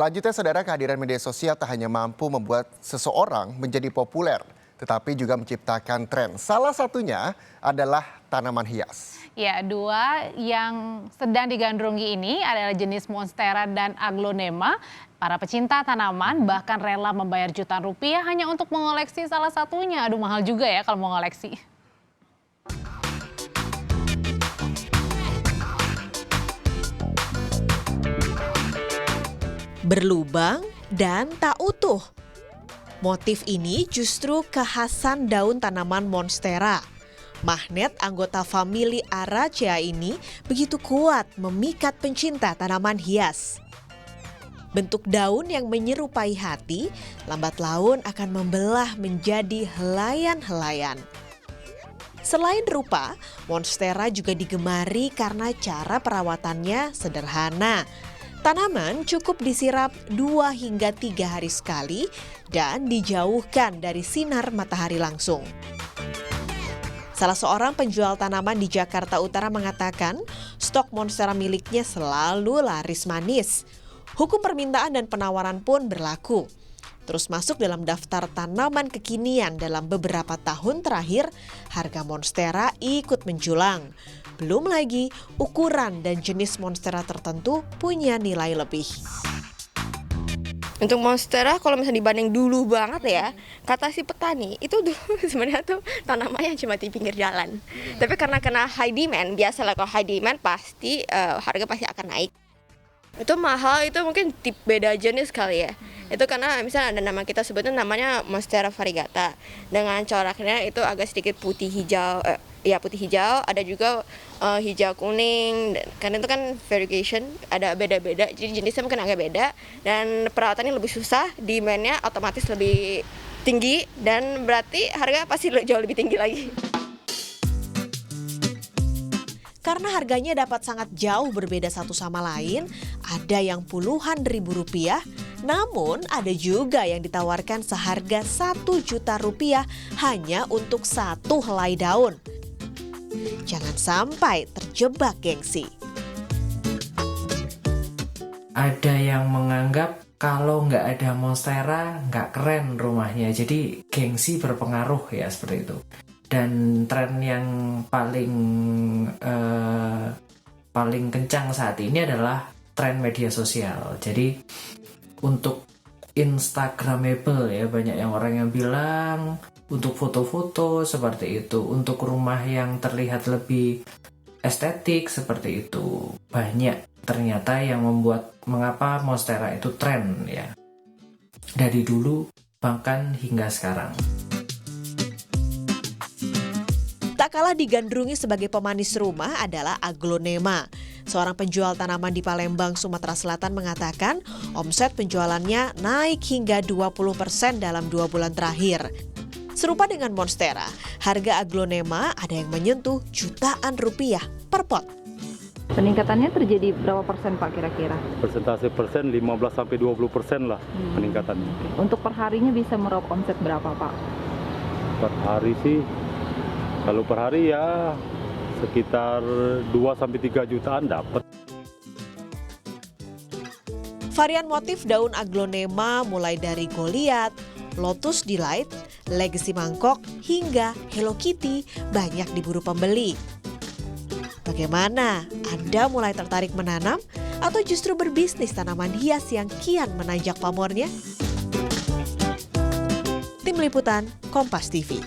Selanjutnya, saudara, kehadiran media sosial tak hanya mampu membuat seseorang menjadi populer, tetapi juga menciptakan tren. Salah satunya adalah tanaman hias. Ya, dua yang sedang digandrungi ini adalah jenis Monstera dan Aglonema. Para pecinta tanaman bahkan rela membayar jutaan rupiah hanya untuk mengoleksi salah satunya. Aduh, mahal juga ya kalau mau ngoleksi. Berlubang dan tak utuh. Motif ini justru kekhasan daun tanaman Monstera. Magnet anggota famili Aracea ini begitu kuat memikat pencinta tanaman hias. Bentuk daun yang menyerupai hati, lambat laun akan membelah menjadi helayan-helayan. Selain rupa, Monstera juga digemari karena cara perawatannya sederhana. Tanaman cukup disiram 2 hingga 3 hari sekali dan dijauhkan dari sinar matahari langsung. Salah seorang penjual tanaman di Jakarta Utara mengatakan stok Monstera miliknya selalu laris manis. Hukum permintaan dan penawaran pun berlaku. Terus masuk dalam daftar tanaman kekinian dalam beberapa tahun terakhir, harga Monstera ikut menjulang. Belum lagi ukuran dan jenis Monstera tertentu punya nilai lebih. Untuk Monstera kalau misalnya dibanding dulu banget ya, kata si petani itu dulu sebenarnya tuh tanamannya cuma di pinggir jalan. Tapi karena kena high demand, biasalah kalau high demand pasti harga pasti akan naik. Itu mahal, itu mungkin beda jenis kali ya. Itu karena misalnya ada nama kita sebutnya namanya Monstera variegata. Dengan coraknya itu agak sedikit putih hijau, putih hijau, ada juga hijau kuning. Karena itu kan variegation, ada beda-beda. Jadi jenisnya mungkin agak beda dan perawatannya lebih susah, demand-nya otomatis lebih tinggi dan berarti harga pasti jauh lebih tinggi lagi. Karena harganya dapat sangat jauh berbeda satu sama lain, ada yang puluhan ribu rupiah, namun ada juga yang ditawarkan seharga 1 juta rupiah hanya untuk satu helai daun. Jangan sampai terjebak gengsi. Ada yang menganggap kalau nggak ada Monstera nggak keren rumahnya, jadi gengsi berpengaruh ya seperti itu. Dan tren yang paling kencang saat ini adalah tren media sosial. Jadi untuk Instagramable ya, banyak yang orang yang bilang untuk foto-foto seperti itu, untuk rumah yang terlihat lebih estetik seperti itu. Banyak ternyata yang membuat mengapa Monstera itu tren ya. Dari dulu bahkan hingga sekarang. Tak kalah digandrungi sebagai pemanis rumah adalah Aglonema. Seorang penjual tanaman di Palembang, Sumatera Selatan mengatakan omset penjualannya naik hingga 20% dalam 2 bulan terakhir. Serupa dengan Monstera, harga Aglonema ada yang menyentuh jutaan rupiah per pot. Peningkatannya terjadi berapa persen Pak kira-kira? Persentase persen 15-20% lah peningkatannya. Untuk perharinya bisa meraup omset berapa Pak? Per hari sih, kalau per hari ya sekitar 2-3 jutaan dapat. Varian motif daun Aglonema mulai dari Goliath, Lotus Delight, Legacy Mangkok, hingga Hello Kitty banyak diburu pembeli. Bagaimana? Anda mulai tertarik menanam atau justru berbisnis tanaman hias yang kian menanjak pamornya? Tim Liputan, Kompas TV.